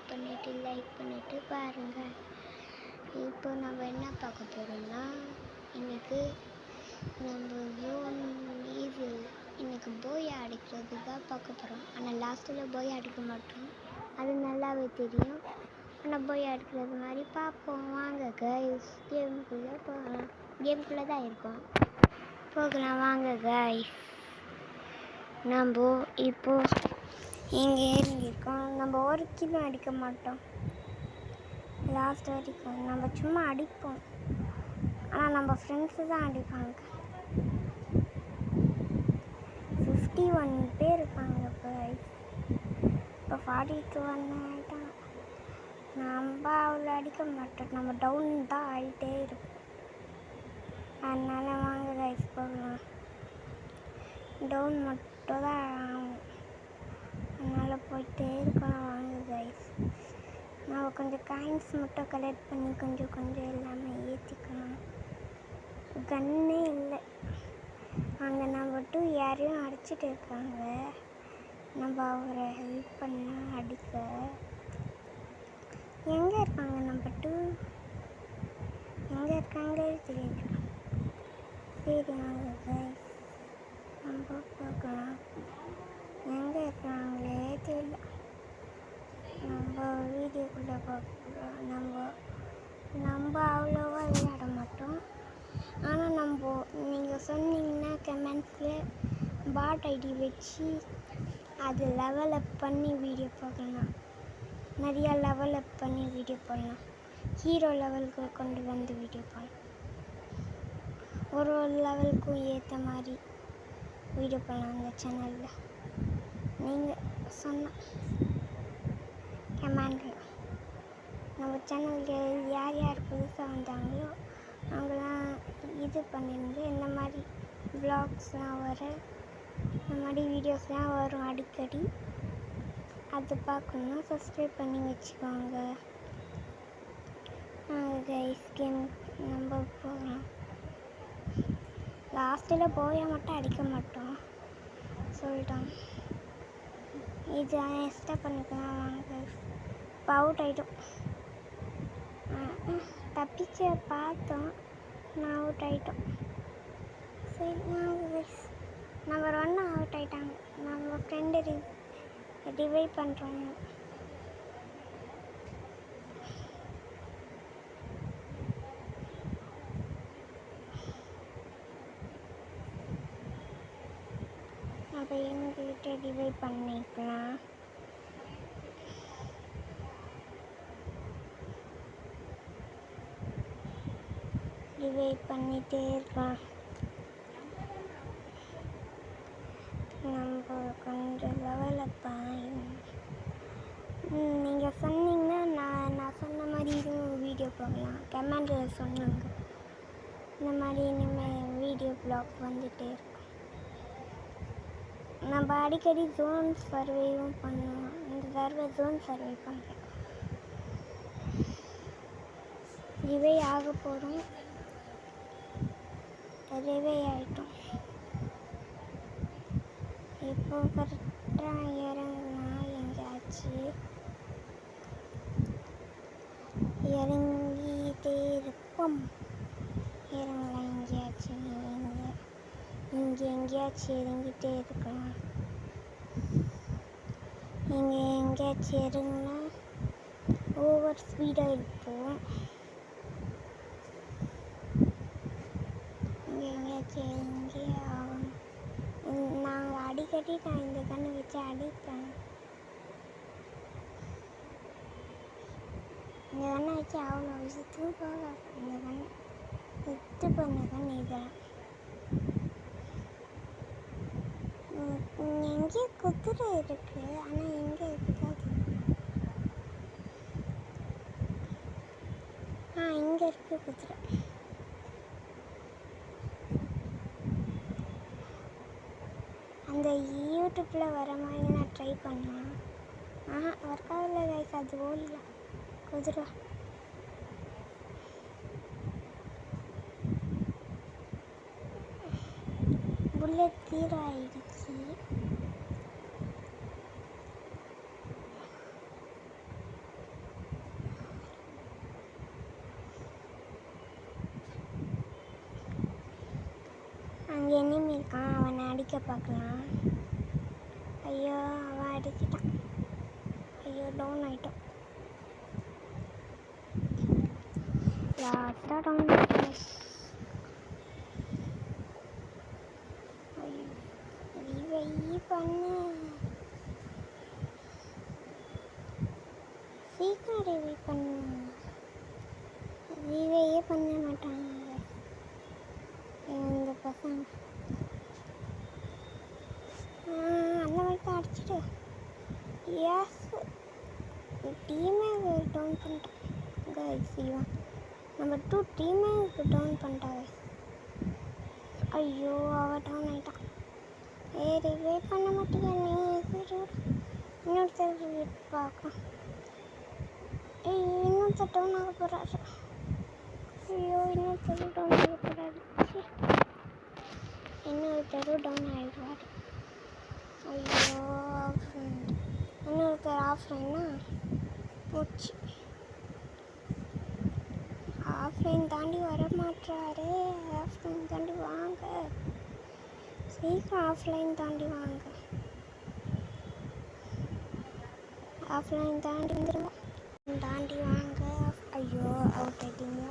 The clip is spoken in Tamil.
சப்ஸ்கிரைப் பண்ணிவிட்டு பாருங்கள். இப்போ நம்ம என்ன பார்க்க போகிறோம்னா, இன்னைக்கு போய் அடிக்கிறதுக்காக பார்க்க போகிறோம். ஆனால் லாஸ்ட்டில் போய் அடிக்க மாட்டோம், அது நல்லாவே தெரியும். ஆனால் போய் அடிக்கிறது மாதிரி பார்ப்போம். வாங்க கைஸ், கேமுக்குள்ளே போகலாம். கேமுக்குள்ளே தான் இருக்கோம், போகலாம் வாங்க கைஸ். நம்ம இப்போது இங்கே இருக்கோம். நம்ம ஒரு கிலோ அடிக்க மாட்டோம் லாஸ்ட் வரைக்கும். நம்ம சும்மா அடிப்போம், ஆனால் நம்ம ஃப்ரெண்ட்ஸு தான் அடிப்பாங்க. 51 பேர் இருக்காங்க இப்போ 42 ஆகிட்டான். நம்ம அவ்வளோ அடிக்க மாட்டோம், நம்ம டவுன் தான் ஆகிட்டே இருக்கும். அதனால வாங்க கைஸ் போகலாம். டவுன் மட்டும் தான் ஆகும், அதனால் போயிட்டே இருக்கலாம். வாங்க கைஸ், நம்ம கொஞ்சம் காயின்ஸ் மட்டும் கலெக்ட் பண்ணி கொஞ்சம் எல்லாமே ஏற்றிக்கலாம். கன்னே இல்லை அங்கே. நம்ம யாரையும் அடிச்சிட்டு இருக்காங்க, நம்ம அவரை ஹெல்ப் பண்ண அடிக்க. எங்கே இருக்காங்க நம்ம எங்கே இருக்காங்க தெரியல. சரி வாங்க கைஸ், நம்ம பார்க்கலாம். எங்கே இருக்காங்களே தெரியல. நம்ம வீடியோக்குள்ளே பார்க்கலாம். நம்ம அவ்வளோவா விளையாட மாட்டோம். ஆனால் நீங்கள் சொன்னீங்கன்னா கமெண்ட்ஸில் பாட் ஐடி வச்சு அது லெவல் அப் பண்ணி வீடியோ பார்க்கலாம். நிறையா லெவல் அப் பண்ணி வீடியோ போடலாம். ஹீரோ லெவலுக்கு கொண்டு வந்து வீடியோ போடலாம். ஒரு லெவலுக்கும் ஏற்ற மாதிரி வீடியோ போடலாம் அந்த சேனலில். நீங்கள் சொன்ன கமெண்டில் நம்ம சேனலுக்கு யார் யார் புதுசாக வந்தாங்களோ அவங்களாம் இது பண்ணிருந்து இந்த மாதிரி வ்ளாக்ஸ்லாம் இந்த மாதிரி வீடியோஸ்லாம் வரும் அடிக்கடி. அது பார்க்கணுன்னா சப்ஸ்கிரைப் பண்ணி வச்சுக்கோங்க. கைஸ், கேம் நம்ம போகலாம். லாஸ்ட்டில் போய மட்டும் அடிக்க மாட்டோம் சொல்லிட்டோம். இது எக்ஸ்ட்ரா பண்ணிக்கலாம் வாங்க. இப்போ அவுட் ஆகிட்டோம். தப்பிச்ச பார்த்தோம், நான் அவுட் ஆகிட்டோம். சரி வாங்க கைஸ், நம்பர் 1 அவுட் ஆகிட்டாங்க. நம்ம ஃப்ரெண்டு ரிவைவ் பண்ணுறோம். அப்போ எங்ககிட்ட ரிவைவ் பண்ணிக்கலாம். ரிவைவ் பண்ணிகிட்டே இருக்கலாம். நம்ம கொஞ்சம் லெவலப் ஆகிடும். நீங்கள் சொன்னீங்கன்னா நான் சொன்ன மாதிரி இதுவும் வீடியோ போகலாம். கமெண்டில் சொன்னாங்க இந்த மாதிரி இனிமேல் வீடியோ ப்ளாக் வந்துகிட்டே இருக்கும். நம்ம அடிக்கடி ஜோன் சர்வேவும் பண்ணுவோம். இந்த தடவை ஜோன் சர்வே பண்ணுறேன். ரிவே ஆக போகிறோம். ரிவே ஆகிட்டோம். இப்போ கரெக்டாக இறங்குனா எங்கேயாச்சு இறங்கிட்டே இருப்போம். இறங்கலாம் எங்கேயாச்சு. இங்கே எங்கேயாச்சும் இறங்கிட்டே இருக்கலாம். இங்கே எங்கேயாச்சும் இறங்குனா ஓவர் ஸ்பீடாக இருப்போம். இங்கே எங்கேயாச்சும் இறங்கி ஆகணும். நாங்கள் அடிக்கடி நான் இந்த கண்ணை வச்சு அடிப்பேன். இந்த கண்ணை வச்சு அவ்வளோ விஷயத்துக்கும் போகாது. இந்த கண்ணை விட்டு பண்ண கண்ணு இதெல்லாம். எங்கேயோ குதிரை இருக்குது, ஆனால் எங்கே இருக்காது. இங்கே இருக்குது குதிரை. அந்த யூடியூப்பில் வர மாதிரி நான் ட்ரை பண்ணேன். ஒர்க் ஆகல கைஸ், அது ஓடல குதிரை. புல்லட் தீர ஆயிடுச்சு. அவனை அடிக்க பார்க்கலாம். ஐயோ அவன் அடிச்சிட்டான். ஐயோ டவுன் ஆகிட்டோம். லாஸ்ட்டாக டவுன் ஆகிட்டோம். ஐயோ ரிவை பண்ணு, சீக்கிரம் ரிவை பண்ணு. ரிவையே பண்ண மாட்டாங்க இந்த பசங்க. அந்த மாதிரி தான் அடிச்சுட்டு எஸ் டீமே டவுன் பண்ணிட்டேன் கைஸ். இவன் நம்ம 2 டீமே டவுன் பண்ணிட்டாங்க. ஐயோ அவள் டவுன் ஆகிட்டான். ரிவே பண்ண மாட்டேங்க நீ. இன்னொருத்தர் பார்க்கலாம். இன்னொருத்தர் டவுன் ஆக போகிறாரு. ஐயோ இன்னொருத்தர் டவுன் ஆக போகிறாரு. இன்னொருத்தரும் டவுன் ஆகிடுவார். ஐயோ இன்னொருத்தர் ஆஃப்லைன்னா போச்சு. ஆஃப்லைன் தாண்டி வர மாட்டாரு. ஆஃப்லைன் தாண்டி வாங்க, சீக்கிரம் ஆஃப்லைன் தாண்டி வாங்க. ஆஃப்லைன் தாண்டி வந்துடுங்க, தாண்டி வாங்க. ஐயோ அவுட் ஆகிட்டீங்க.